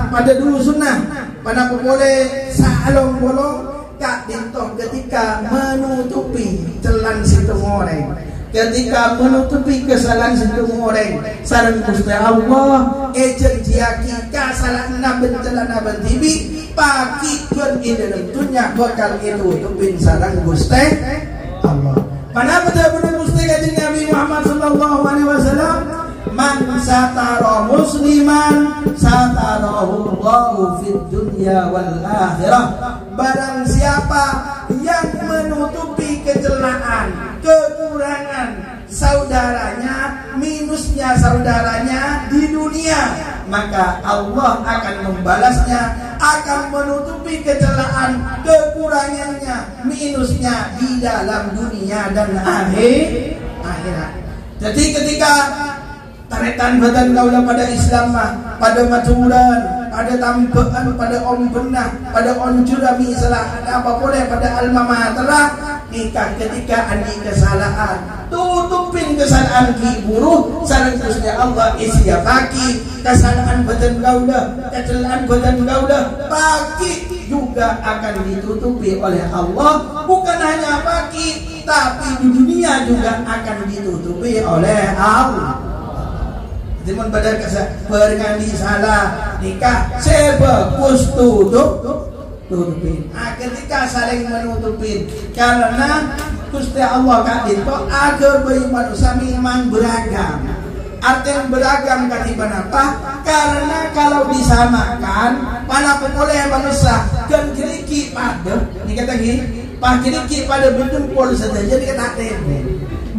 pada dulu sunnah, pada boleh salong bolong kak dintoh ketika menutupi celan situ goreng. Ketika menutupi kesalahan situ orang sareng Gusti Allah ejen jiaki kasalahan bencelana bentibi pagi pun dalam dunia bakal ditutupin sareng Gusti Allah. Mana pada Gusti Kanjeng Nabi Muhammad sallallahu alaihi wasallam, man satara musliman satarahu Allahu fid dunya wal akhirah. Barang siapa yang menutupi kecelaan, kekurangan saudaranya, minusnya saudaranya di dunia, maka Allah akan membalasnya, akan menutupi kecelaan, kekurangannya, minusnya di dalam dunia dan akhirat. Jadi ketika taretan badan kaulah pada Islam pada maturan, pada tambahan, pada om benah, pada onjurami salah apa boleh pada alma materah nikah ketika andi kesalahan tutupin kesalahan ki buruh sareng Gusti Allah isya pagi kesalahan badan kaulah, kesalahan badan kaulah pagi juga akan ditutupi oleh Allah, bukan hanya pagi tapi di dunia juga akan ditutupi oleh Allah. Timun pada berganti salah nikah sebebus tutupin. Ketika saling menutupin karena Gusti Allah kak itu agar bayi manusia memang beragam. Artinya beragam katiban apa? Karena kalau disamakan mana boleh manusia kan kiriki pada ini kata gini, pak kiriki pada berjempol saja jadi kata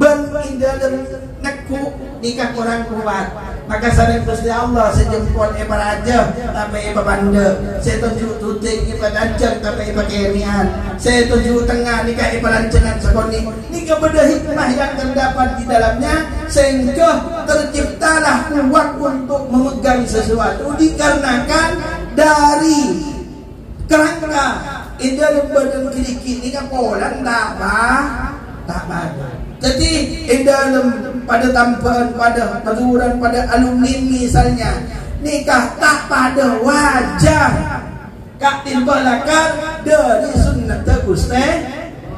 ben dalam neku nikah kurang kuat, maka sareng Gusti Allah sejempol aja tapi banda, saya tunjuk tuting ibadanjang tapi kemian, saya tunjuk tengah nikah ibadanjangan sekoni. Nikah beda hikmah yang terdapat di dalamnya sehingga terciptalah kuat untuk memegang sesuatu dikarenakan dari kerangka indah badan kiri-kiri nikah polan tak apa. Jadi dalam pada tampilan, pada penurunan, pada alumni misalnya nikah tak pada wajah kak timbalakan dari sunnah Gusti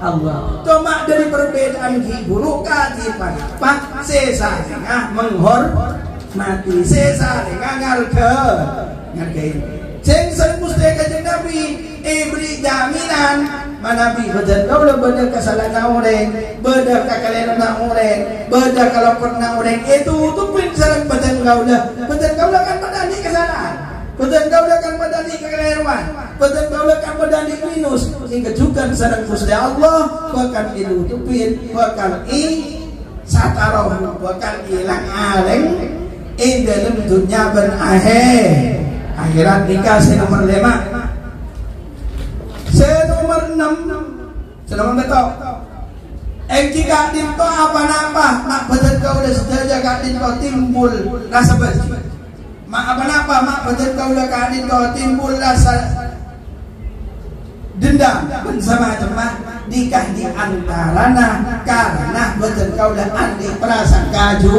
Allah. Cuma dari perbedaan guru katipan pak sesarengah menghormati, sesarengah ngargain. Sing Gusti Kanjeng Nabi beri jaminan manabi bedan kau lah beda kesalahan orang, beda kekeliruan orang, beda kalau pernah orang itu pun sarang bedan kau lah kan badani kesalahan, bedan kau lah kan badani kekeliruan, bedan kau lah kan badani minus, hingga juga sarang Gusti Allah bakal dilutupin, bakal sataroh, bakal hilang aleng dalam dunia dan akhirat. Nikah nomor 5, nomor 6, selamat betul. Jika dinto apa-apa, mak betul kau udah sedaja kak dinto timbul rasa benci. Mak apa-apa, mak betul kau udah kak dinto timbul rasa dendam bersama teman. Nikah di antarana karena betul kau udah andi perasaan kaju.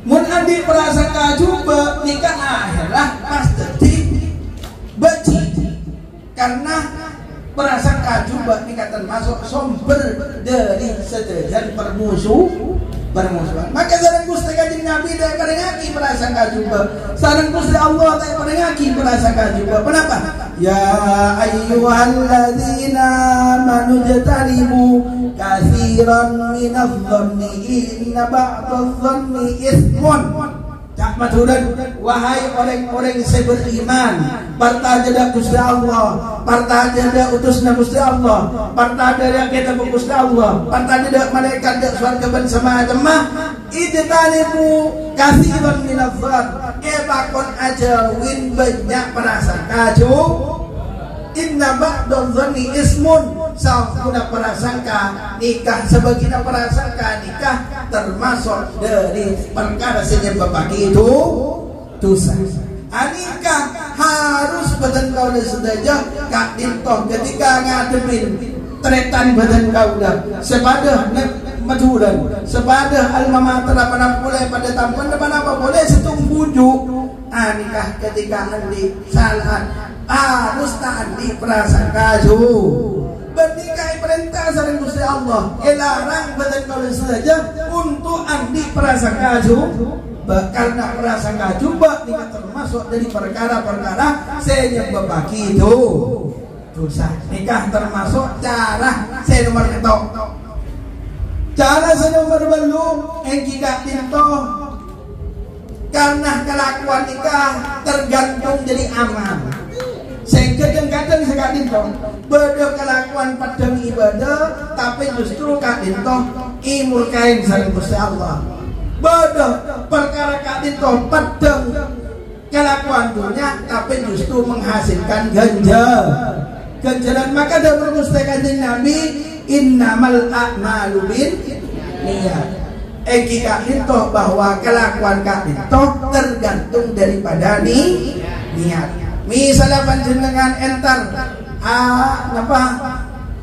Mun andi perasaan kaju nikah akhirah pasti benci. Karena perasaan kaju nikah termasuk sumber dari sejajan permusuhan. Maka sareng Gusti Kanjeng Nabi dak parengaki perasaan kaju. Sareng Gusti Allah dak parengaki perasaan kaju. Kenapa? Ya ayyuhalladzina amanu jatanibu katsiran minadh-dhanni inna ba'dadh-dhanni itsmun. Cak maturan, wahai orang-orang yang beriman, partajada Gusti Allah, partajada utusna Gusti Allah, partajada kita Gusti Allah, partajada malaikat dak surga bersama jemaah, ijtanibu katsiran minadh-dhann, bakon aja win banyak perasaan kaju. Inna ba'dadh-dhanni ismun, sampuna prasangka nikah sebagina prasangka nikah termasuk dari perkara senyebab bagi itu dosa. Nikah harus badan kau sedaja kak dintoh ketika ngadepin tretan badan kau dah sepadah majuran sepadah alma mater apa boleh pada tampan depan apa boleh setung bujuk. Nikah ketika andi salah harus tadi perasaan kaju. Bernikah perintah sareng Gusti Allah, larang badan kau saja untuk andi perasaan kaju. Karena perasaan kaju nikah termasuk dari perkara-perkara senyebab bagi itu dosa. Nikah termasuk cara nomor ketok. Cara nomor belum engkika tinto. Karena kelakuan nikah tergantung dari amal. Sehingga kadang-kadang sekadin toh beda kelakuan padang ibadah, tapi justru kadin toh imur kain sareng Gusti Allah. Beda perkara kadin toh padang kelakuan dunia, tapi justru menghasilkan ganjaran. Maka dalam Gusti Kanjeng Nabi, innamal a'malu binniyat. Kita toh bahwa kelakuan kadin toh tergantung daripada niat. Misalnya panjenengan entar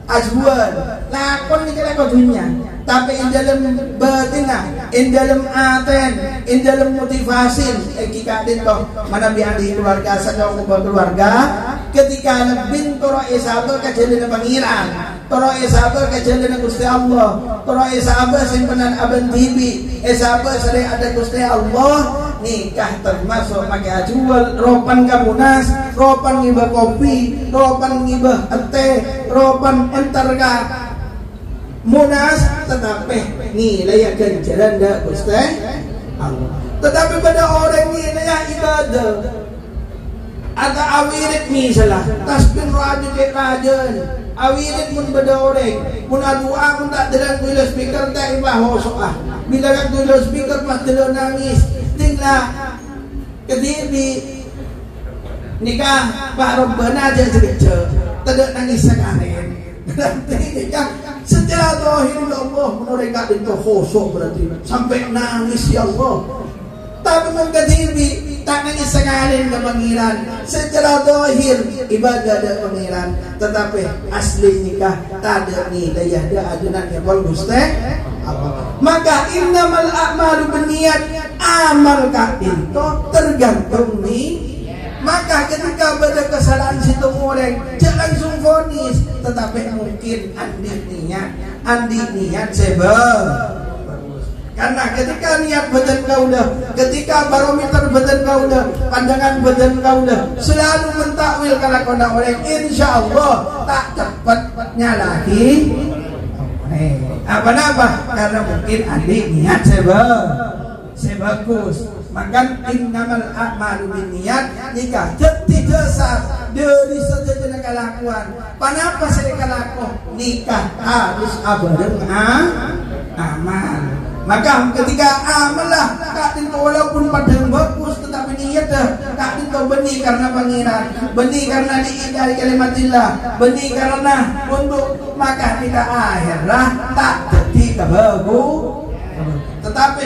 azwan lakon ni kala dunia, tapi in dalam batina, in dalam aten, in dalam motivasi kita dinto mana biadi keluarga sadang keluarga ketika lebih toro isabe kejadian pangeran, toro isabe kejadian Gusti Allah, toro isabe simpenan aben bibi, isabe sering ada Gusti Allah. Nikah termasuk pakai ajual, ropan kamunas, ropan ngibah kopi, ropan ngibah teh, ropan entar ka munas, tetapi nilai ganjaran dak Gusti Allah. Tetapi pada orang nilai ibadah ada awirit misalnya, tasbih rajin, awirit mun pada orang, mun adua mun tak dalam kuila speaker tak ibah hosok bila kan kuila speaker pas dalam nangis. Tinglah kediri nikah Pak Robbana aja cerita tidak nangis sekalian. Berarti nikah secara zahir Allah menurut itu khusuk berarti sampai nangis ya Allah. Tapi mengkediri tak nangis sekalian ke pangeran. Secara zahir ibadah ada pangeran, tetapi asli nikah tak ada nilai ada ajunan yang bagus teh. Maka innamal a'malu binniyat, amal itu tergantung maka ketika pada kesalahan situ orang jangan langsung vonis, tetapi mungkin andi niat sebab Karena ketika niat badan kaulah, ketika barometer badan kaulah, pandangan badan kaulah selalu mentakwil kelakuan orang, insya Allah tak cepatnya lagi. Apa-apa? Karena mungkin adik niat sebagus. Maka innamal a'malu binniyat, nikah jadi dasar dari saja kelakuan. Kenapa saya kelakuan? Nikah harus bareng amal. Maka ketika amal lah, kak itu walaupun padang bagus tetapi niat dah, kak itu benih karena pangeran, benih karena diingkari kalimatillah, benih karena untuk maka kita akhirlah tak jadi kebagus. Tetapi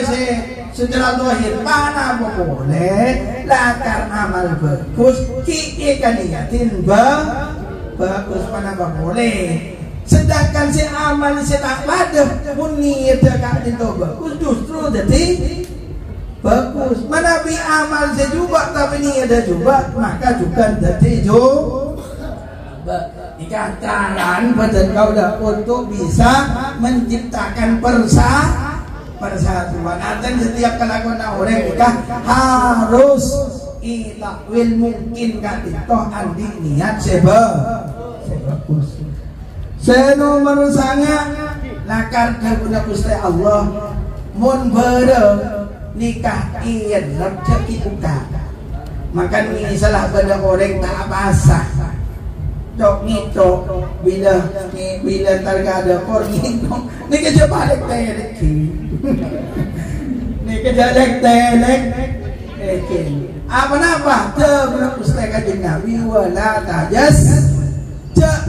secara zahir mana boleh lakar amal bagus ki kan niatin bagus mana boleh. Sedangkan si amal si tak ada pun niat dekat itu bagus justru jadi bagus. Mana bi amal saya juga tapi niat juga maka juga jadi jika jalan badan kau dah untuk bisa menciptakan persatuan. Artinya setiap kelakuan orang nikah harus ilakwil mungkin kan itu andi niat sebagus. Senomor sangat lakar guna Gusti Allah mun bareng nikah irab ceki buka. Maka ini salah pada orang tak basah. Dok ngito bila terkada kor ngito ni kerja balik telek ni kerja telek apa terus pustaka Nabi wala tajas cak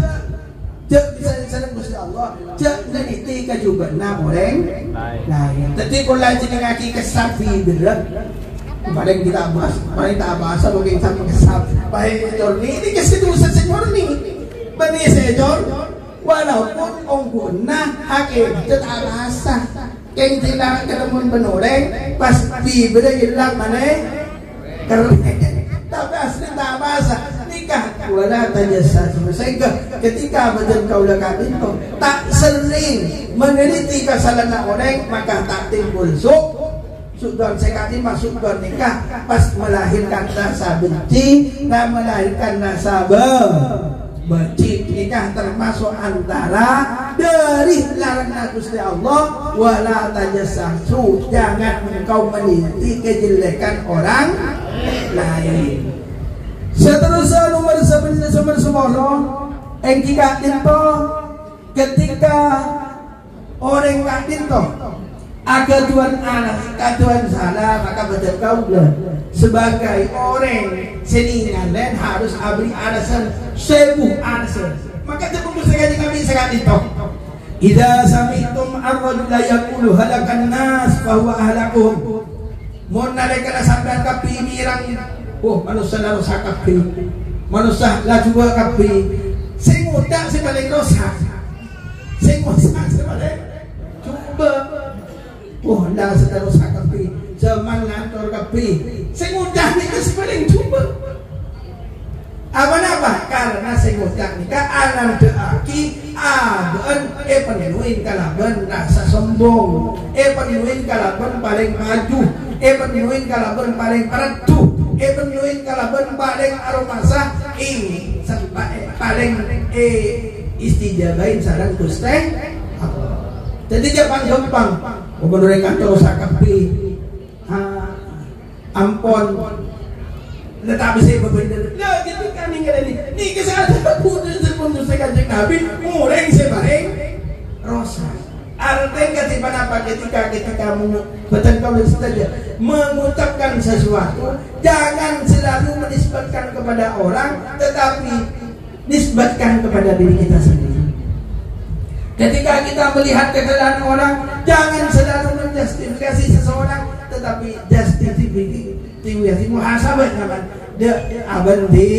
bisa Gusti Allah cak nanti ka juga na orang lain tadi pula jeneng aki kesapi berat paling kita bahas bagi sama kesap baik ini kesedusan senyor ni bani senyor walaupun ongkuna hakim tetap bahasa yang tidak ketemuan benoreng pas bibirnya hilang mana keren tapi asli tak bahasa nikah wala tajassa sehingga ketika badan kaulah itu tak sering meneliti kesalahan orang maka tak timbul sudah sekali masuk ke nikah pas melahirkan rasa benci dan melahirkan rasa benci. Nikah termasuk antara dari larangan Gusti Allah wala tajassasu, jangan engkau meneliti kejelekan orang lain. Seterusnya nomor 11 yang itu ketika orang kadin agar Tuhan salah maka baca kaulah sebagai orang seningan dan harus abri alasan sebuah alasan. Maka tepuk sekali kami sekali itu idza sami'tum ar-rajula yaqulu halakan nas fa huwa ahlakum mun nalika sabdan kapi mirang manusia lalu sakapi manusia laju kapi sing muda sing paling dosa sing muda sing paling coba dah seterus kapi zaman ngantor kapi sing mudah nikah paling coba apa karena sing mudah nikah alam deaki aben penuhin kalaban rasa sombong penuhin kalaban paling maju penuhin kalaban paling pereduh penuhin kalaban paling aromasa ini sampai paling istijabahin saran Gusti. Jadi gampang menurut kantor sakapi ampon tetapi saya berbeda lah gitu kan ini kesalahan aku sebelum saya kanjeng Nabi mureng sebareng rosa artinya ketika betul kau saja mengucapkan sesuatu jangan selalu menisbatkan kepada orang tetapi nisbatkan kepada diri kita sendiri. Ketika kita melihat kesalahan orang, jangan selalu menjustifikasi seseorang, tetapi justifikasi muhasabah zaman dia abandi.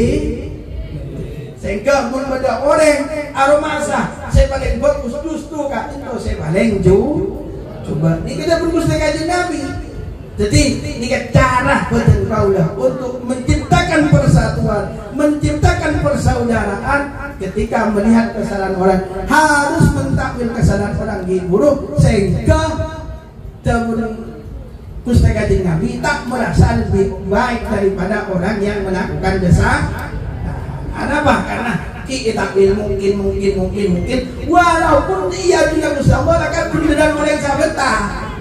Sehingga mun pada orang aromasa saya paling bagus justru kan itu saya paling coba. Ini kita berpusta kajian Nabi. Jadi ini cara betul kaulah untuk menciptakan persatuan, menciptakan persaudaraan. Ketika melihat kesalahan orang harus mentakwil kesalahan orang di buruk sehingga Gusti Kanjeng Nabi tak merasa lebih baik daripada orang yang melakukan dosa. Kenapa? Karena kita mungkin walaupun dia juga Gusti Allah akan berbeda oleh sabeta.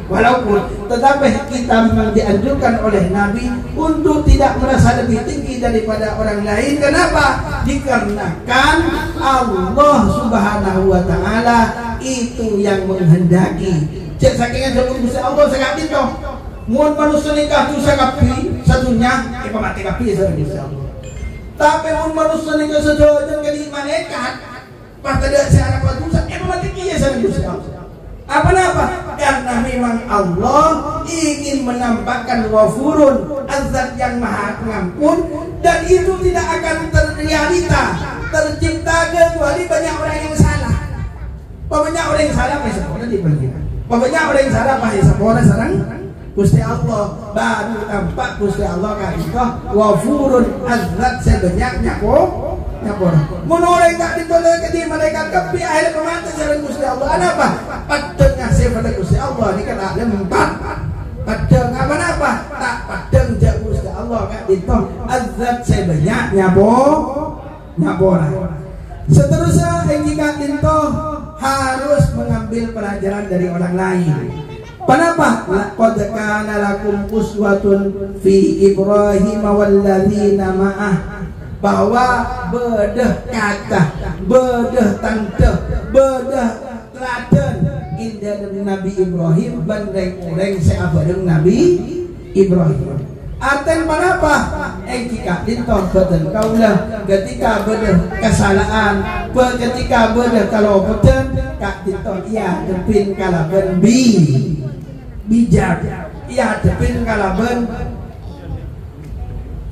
Walaupun tetapi kita memang dianjurkan oleh Nabi untuk tidak merasa lebih tinggi daripada orang lain. Kenapa? Dikarenakan Allah Subhanahu wa taala itu yang menghendaki. Cek saking sebelum Gusti Allah sakit itu. Mun manusia nikah tu sakapi satunya mati kapi Gusti Allah. Tapi mun manusia nikah sedojan kali malaikat pas ada searah dosa mati kieu Gusti Allah. Apa-apa? Karena memang Allah ingin menampakkan Ghafurun, azat yang maha pengampun, dan itu tidak akan terrealita, tercipta kecuali banyak orang yang salah. Banyak orang yang salah pasti sekolah di bagian. Banyak orang yang salah pasti sekolah sareng Gusti Allah baru tampak Gusti Allah kata Ghafurun, azat sebanyak nyapora. Menoleh tak ditolak ke di malaikat kepi akhir kemana jalan Gusti Allah. Ada apa? Padang ngasih pada Gusti Allah ini kan ada empat. Padang apa? Tak padang jak Gusti Allah kan itu azat sebanyak nyapora. Seterusnya engkikat itu harus mengambil pelajaran dari orang lain. Kenapa? Laqad kana lakum uswatun fi Ibrahim walladzina ma'ah. Bahwa bedah kata, bedah tante, bedah teladan indah Nabi Ibrahim bandeng orang seabadeng Nabi Ibrahim. Arten panapa? Jika dinton beten kaulah ketika bedah kesalahan, ketika bedah kalau beten kak dinton ia depin kalaben bijak, ia depin kalaben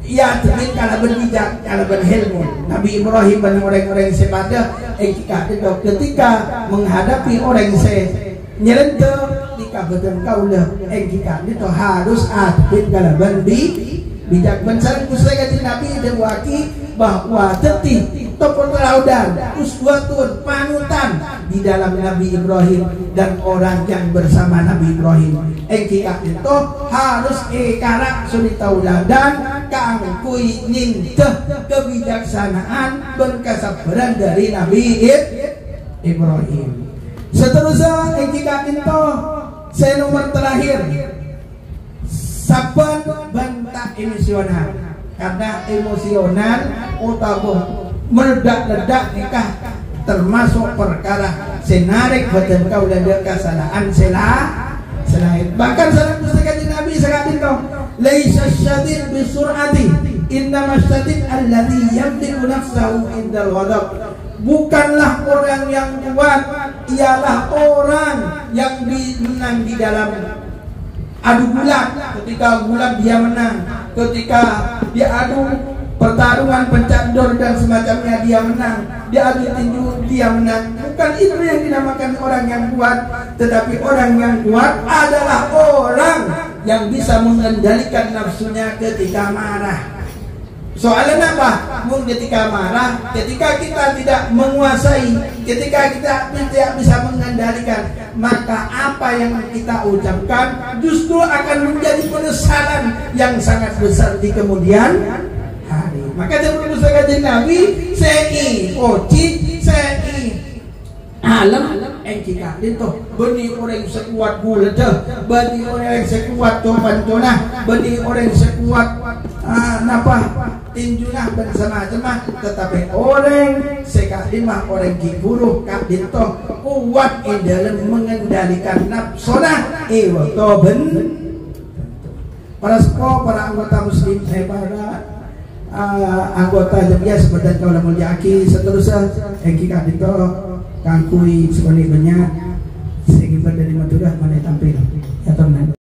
ia demi kalau berbijak, kalau berhelmu. Nabi Ibrahim dan orang-orang sepada ketika menghadapi orang nyelentur ketika betul kaulah ketika itu harus adil kalau berbijak. Mencari Gusti Nabi dan waki bahwa tetih topon laudan uswatun panutan di dalam Nabi Ibrahim dan orang yang bersama Nabi Ibrahim. Engkika itu harus karak suri tauladan kangkui ninteh kebijaksanaan dan kesabaran dari Nabi Ibrahim. Seterusnya engkika itu saya nomor terakhir saban bantah emosional. Karena emosional utawa meledak-ledak nikah termasuk perkara senarik badan kau dan kesalahan selain bahkan salah Gusti Nabi sakatin kau laisa syadid bisur'ati innama syadid alladhi yamliku nafsahu indal ghadab. Bukanlah orang yang kuat, ialah orang yang menang di dalam adu gulat. Ketika gulat dia menang, ketika dia adu pertarungan pencandor dan semacamnya dia menang, dia adu tinju dia menang. Bukan itu yang dinamakan orang yang kuat, tetapi orang yang kuat adalah orang yang bisa mengendalikan nafsunya ketika marah. Soalnya apa? Ketika marah, ketika kita tidak menguasai, ketika kita tidak bisa mengendalikan, maka apa yang kita ucapkan justru akan menjadi penyesalan yang sangat besar di kemudian hari. Maka sebelum Gusti Nabi sei oci sei alam engkika itu beni orang sekuat gulada, beni orang sekuat topan-tona, beni orang sekuat napa tinjunah dan semacam, tetapi orang sekadimah orang giburu kak dinto kuat di dalam mengendalikan nafsona toben. Para anggota muslim para anggota jamiah seperti kaulah mulyaki seterusnya engkika dinto kangkui sebenarnya banyak sehingga dari Madura